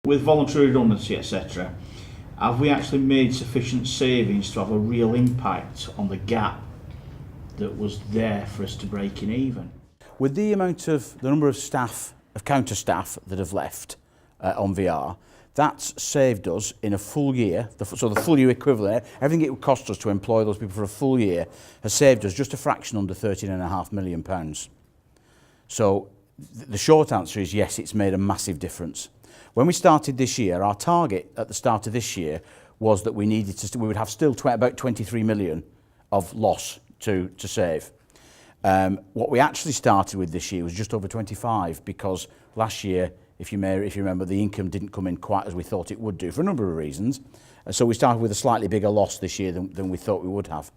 With voluntary redundancy, etc., have we actually made sufficient savings to have a real impact on the gap that was there for us to breaking even? With the number of staff, of counter staff that have left on VR, that's saved us in a full year, so the full year equivalent, everything it would cost us to employ those people for a full year has saved us just a fraction under £13.5 million. So the short answer is yes, it's made a massive difference. When we started this year, our target at the start of this year was that we would have still about 23 million of loss to save. What we actually started with this year was just over 25, because last year, if you remember, the income didn't come in quite as we thought it would do for a number of reasons. So we started with a slightly bigger loss this year than we thought we would have.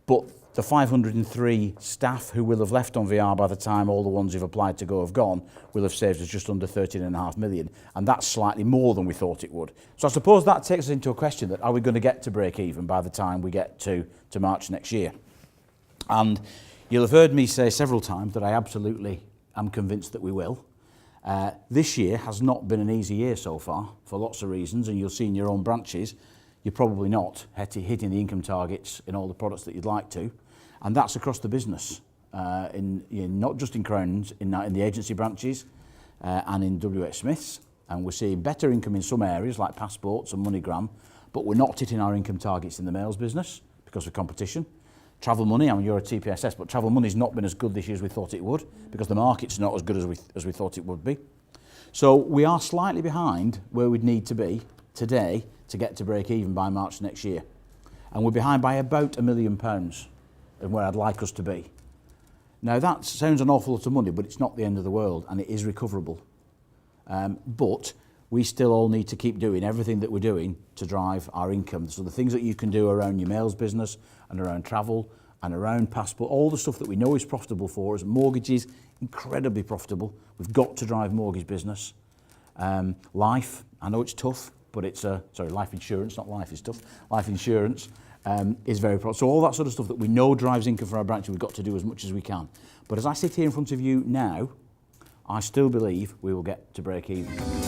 But the 503 staff who will have left on VR by the time all the ones who've applied to go have gone will have saved us just under 13.5 million, and that's slightly more than we thought it would. So I suppose that takes us into a question that, are we going to get to break even by the time we get to March next year? And you'll have heard me say several times that I absolutely am convinced that we will. This year has not been an easy year so far for lots of reasons, and you'll see in your own branches you're probably not hitting the income targets in all the products that you'd like to, and that's across the business, not just in Crown's, in the agency branches and in WH Smith's, and we're seeing better income in some areas like passports and MoneyGram, but we're not hitting our income targets in the mails business because of competition. Travel Money, I mean, you're a TPSS, but Travel Money's not been as good this year as we thought it would, because the market's not as good as we thought it would be. So we are slightly behind where we'd need to be today to get to break even by March next year. And we're behind by about £1 million of where I'd like us to be. Now that sounds an awful lot of money, but it's not the end of the world, and it is recoverable. But we still all need to keep doing everything that we're doing to drive our income. So the things that you can do around your mails business and around travel and around passport, all the stuff that we know is profitable for us. Mortgages, incredibly profitable. We've got to drive mortgage business. Life, I know it's tough, but it's life insurance, not life is tough. Life insurance is very profitable. So all that sort of stuff that we know drives income for our branch, we've got to do as much as we can. But as I sit here in front of you now, I still believe we will get to break even.